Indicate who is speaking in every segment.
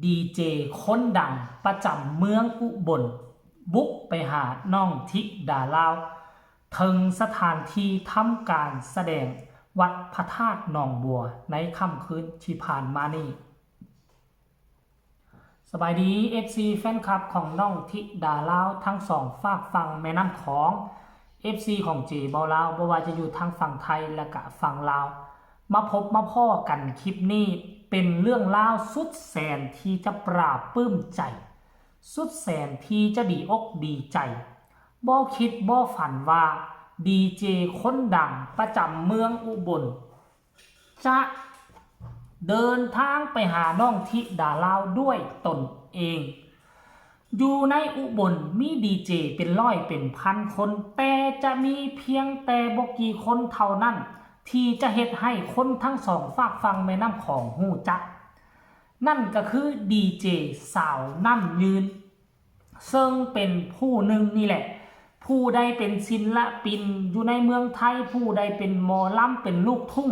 Speaker 1: ดีเจคนดังประจำเมืองอุบลบุกไปหาน้องธิดาลาวถึงสถานที่ทำการแสดงวัดพระธาตุหนองบัวในค่ำคืนที่ผ่านมานี้สบายดี FC แฟนคลับของน้องธิดาลาวทั้งสองฝากฝั่งแม่น้ำของ FC ของเจเบาลาวบ่ว่าจะอยู่ทางฝั่งไทยและก็ฝั่งลาวมาพบมาพ่อกันคลิปนี้เป็นเรื่องราวสุดแสนที่จะปราบปลื้มใจสุดแสนที่จะดีอกดีใจบ่คิดบ่ฝันว่าดีเจคนดังประจำเมืองอุบลจะเดินทางไปหาน้องธิดาลาวด้วยตนเองอยู่ในอุบลมีดีเจเป็นร้อยเป็นพันคนแต่จะมีเพียงแต่บ่กี่คนเท่านั้นที่จะเฮ็ดให้คนทั้งสองฝากฟังแม่น้ำของฮู้จักนั่นก็คือดีเจสาวน้ำยืนซึ่งเป็นผู้หนึ่งนี่แหละผู้ใดเป็นศิลปินอยู่ในเมืองไทยผู้ใดเป็นหมอลำเป็นลูกทุ่ง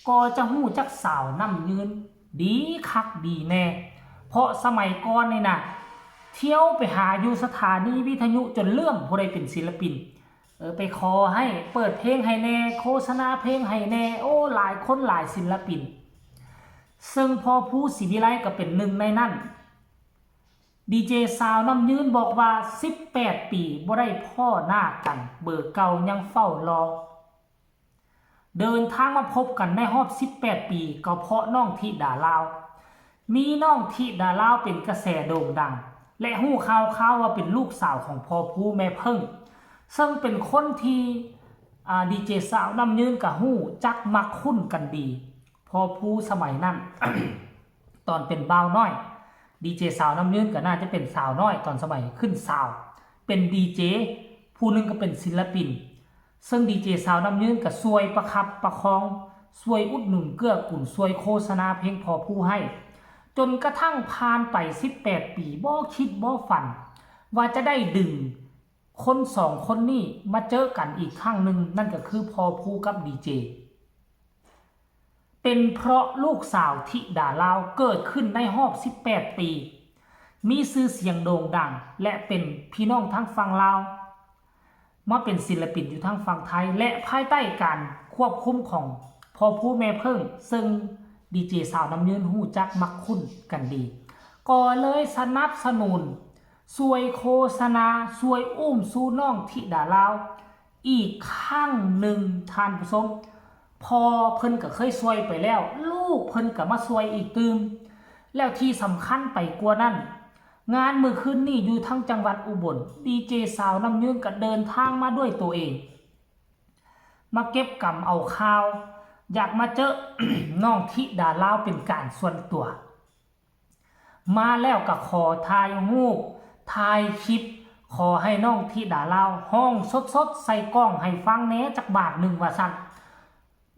Speaker 1: ก็จะฮู้จักสาวน้ำยืนดีคักดีแน่เพราะสมัยก่อนนี่นะเที่ยวไปหาอยู่สถานีวิทยุจนเลื่อมผู้ใดเป็นศิลปินไปขอให้เปิดเพลงให้แน่โฆษณาเพลงให้แน่โอ้หลายคนหลายศิลปินซึ่งพอผู้ศิวิไลก็เป็นหนึ่งในนั้นดีเจสาวน้ำยืนบอกว่า18ปีบ่ได้พ่อหน้ากันเบอร์เก่ายังเฝ้ารอเดินทางมาพบกันในรอบ18ปีก็เพราะน้องธิดาลาวมีน้องธิดาลาวเป็นกระแสโด่งดังและฮู้ข่าวว่าเป็นลูกสาวของพ่อผู้แม่เพิ่งซึ่งเป็นคนที่ดีเจสาวน้ำยืนกับฮู้จักมักคุ้นกันดีพอผู้สมัยนั้น ตอนเป็นบ่าวน้อยดีเจสาวน้ำยืนก็น่าจะเป็นสาวน้อยตอนสมัยขึ้นสาวเป็นดีเจผู้หนึ่งก็เป็นศิลปินซึ่งดีเจสาวน้ำยืนก็ช่วยประคับประคองช่วยอุดหนุนเกื้อกูลช่วยโฆษณาเพลงพอผู้ให้จนกระทั่งผ่านไป18ปีบ่คิดบ่ฝันว่าจะได้ดึงคนสองคนนี้มาเจอกันอีกครั้งหนึ่งนั่นก็คือพอผู้กับดีเจเป็นเพราะลูกสาวธิดาลาวเกิดขึ้นในรอบ18ปีมีชื่อเสียงโด่งดังและเป็นพี่น้องทั้งฝั่งลาวมาเป็นศิลปินอยู่ทั้งฝั่งไทยและภายใต้การควบคุมของพอผู้แม่เพิ่งซึ่งดีเจสาวน้ำยืนฮู้จักมักคุ้นกันดีก็เลยสนับสนุนช่วยโฆษณาช่วยอุ้มสู่น้องธิดาลาวอีกครั้งหนึ่งท่านผู้ชมพอเพิ่นก็เคยช่วยไปแล้วลูกเพิ่นก็มาช่วยอีกตื่มแล้วที่สำคัญไปกว่านั้นงานมื้อคืนนี้อยู่ทั้งจังหวัดอุบลดีเจสาวน้ำยืนก็เดินทางมาด้วยตัวเองมาเก็บกำเอาข่าวอยากมาเจอ น้องธิดาลาวเป็นการส่วนตัวมาแล้วก็ขอถ่ายรูปถ่ายคลิปขอให้น้องธิดาลาวห้องสดๆใส่กล้องให้ฟังแหน่จักบาทหนึ่งว่าซั่น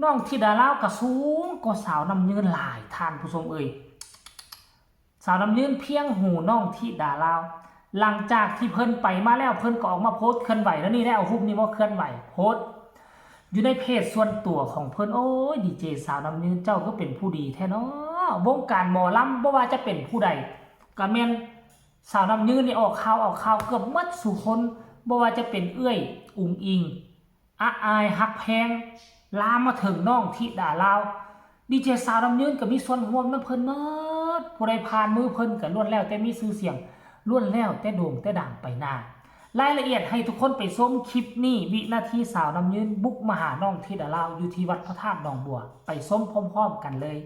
Speaker 1: น้องธิดาลาวก็สูงกว่าสาวน้ำยืนหลายท่านผู้ชมเอ่ยสาวน้ำยืนเพียงหูน้องธิดาลาวหลังจากที่เพิ่นไปมาแล้วเพิ่นก็ออกมาโพสต์เคลื่อนไหวแล้วนี่ได้เอารูปนี้มาเคลื่อนไหวโพสต์อยู่ในเพจส่วนตัวของเพิ่นโอ้ยดีเจสาวน้ำยืนเจ้าก็เป็นผู้ดีแท้เนาะวงการหมอลำบ่ว่าจะเป็นผู้ใดก็แม่นสาวน้ำยืนนี่ออกข่าวเกือบหมดสู่คนบ่ว่าจะเป็นเอื้อยอุ๋งอิงอายฮักแพงลามมาถึงน้องธิดาลาวดีเจสาวน้ำยืนก็มีส่วนร่วมนำเพิ่นหมดผู้ใดผ่านมือเพิ่นก็ล้วนแล้วแต่มีชื่อเสียงล้วนแล้วแต่โด่งแต่ดังไปหน้ารายละเอียดให้ทุกคนไปชมคลิปนี้วินาทีสาวน้ำยืนบุกมาหาน้องธิดาลาวอยู่ที่วัดพระธาตุหนองบัวไปชมพร้อมๆกันเลย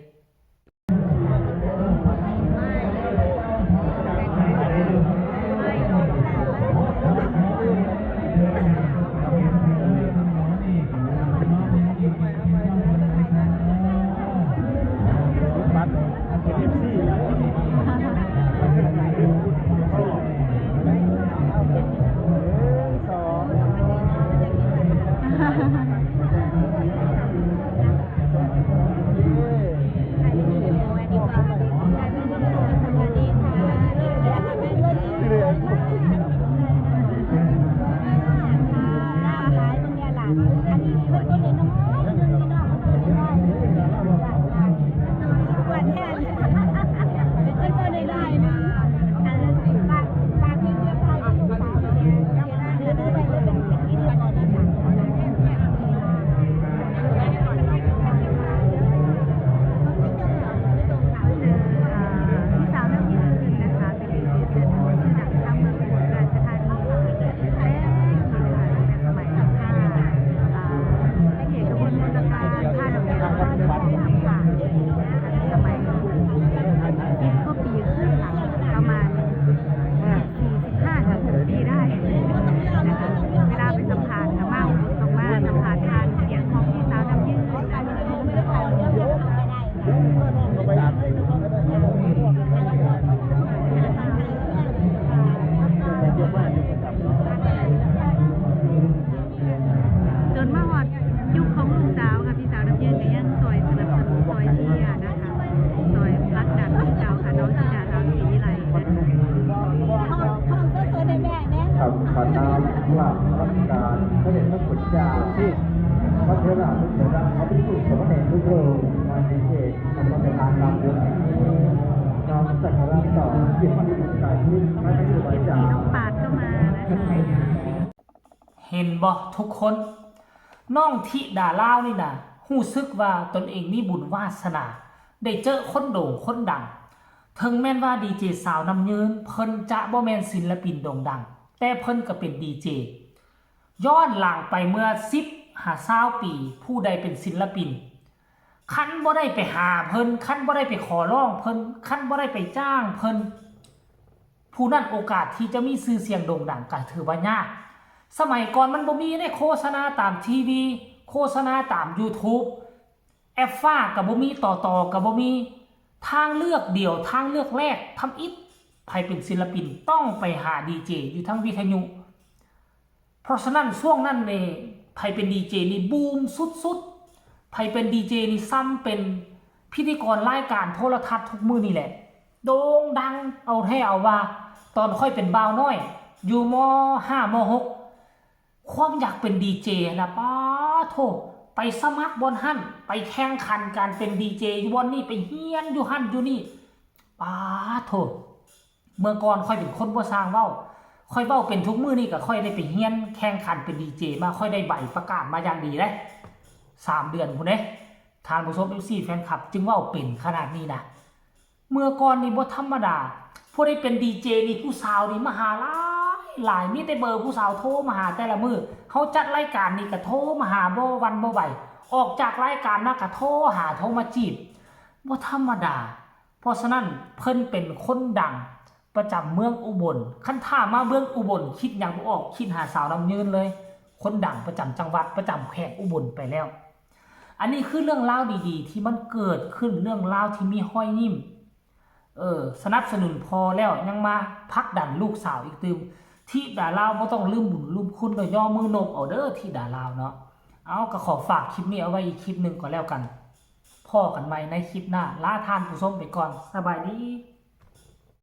Speaker 2: เดี๋ยวเราเอาไปสู่สมเด็จทุกโลกวันนี้เองมันก็เป็นการรำเรื่องนี้น้องสักการะต่อที่มันถูกใจที่ไม่ได้ถูกใจจาก
Speaker 3: น้องปาดก็มานะคะ
Speaker 1: เห็นบ่ทุกคนน้องธิดาลาวนี่นะรู้สึกว่าตนเองมีบุญวาสนาได้เจอคนโด่งคนดังถึงแม้นว่าดีเจสาวน้ำยืนเพิ่นจะบ่แม่นศิลปินโด่งดังแต่เพิ่นก็เป็นดีเจย้อนหลังไปเมื่อ10-20 ปีผู้ใดเป็นศิลปินคันบ่ได้ไปหาเพิ่นคันบ่ได้ไปขอร้องเพิ่นคันบ่ได้ไปจ้างเพิ่นผู้นั้นโอกาสที่จะมีชื่อเสียงโด่งดังก็ถือว่ายากสมัยก่อนมันบ่มีได้โฆษณาตามทีวีโฆษณาตาม YouTube แอปฟ้ากับบ่มีต่อกับบ่มีทางเลือกเดียวทางเลือกแรกทำอิฐใครเป็นศิลปินต้องไปหาดีเจอยู่ทั้งวิทยุเพราะฉะนั้นช่วงนั้นเนี่ยใครเป็นดีเจนี่บูมสุดๆใครเป็นดีเจนี่ซ้ำเป็นพิธีกรรายการโทรทัศน์ทุกมื้อนี่แหละโด่งดังเอาให้เอาว่าตอนค่อยเป็นบ่าวน้อยอยู่ม.5 ม.6 ความอยากเป็นดีเจนะป้าโถไปสมัครบนหั่นไปแข่งขันการเป็นดีเจอยู่บนนี่ไปเฮียนอยู่หั่นอยู่นี่ป้าโถเมื่อก่อนค่อยเป็นคนบ่สร้างเว้าค่อยเว้าเป็นทุกมื้อนี่ก็ค่อยได้ไปเฮียนแข่งขันเป็นดีเจมาค่อยได้ใบประกาศมาอย่างดีเลย3 เดือนพุ่นเด้ทางผู้ชม FC แฟนคลับจึงเว้าเป็นขนาดนี้นะเมื่อก่อนนี่บ่ธรรมดาผู้ได้เป็นดีเจนี่ผู้สาวนี่มาหาหลายมีแต่เบอร์ผู้สาวโทรมาหาแต่ละมือเขาจัดรายการนี่ก็โทรมาหาบ่วันบ่ไหวออกจากรายการนะก็โทรหาโทรมาจีบบ่ธรรมดาเพราะฉะนั้นเพิ่นเป็นคนดังประจำเมืองอุบลคันถ้ามาเมืองอุบลคิดหยังบ่ออกคิดหาสาวน้ำยืนเลยคนดังประจำจังหวัดประจำแขวงอุบลไปแล้วอันนี้คือเรื่องราวดีๆที่มันเกิดขึ้นเรื่องราวที่มีห้อยยิ้มสนับสนุนพอแล้วยังมาพักดันลูกสาวอีกตืมที่ดาลาวบ่ต้องลืมบุญลืมคุณก็ย่อมือนบเอาเด้อที่ดาลาวเนาะเอาก็ขอฝากคลิปนี้เอาไว้อีกคลิปนึงก็แล้วกันพ่อกันใหม่ในคลิปหน้าลาทานผู้ชมไปก่อนสบายดี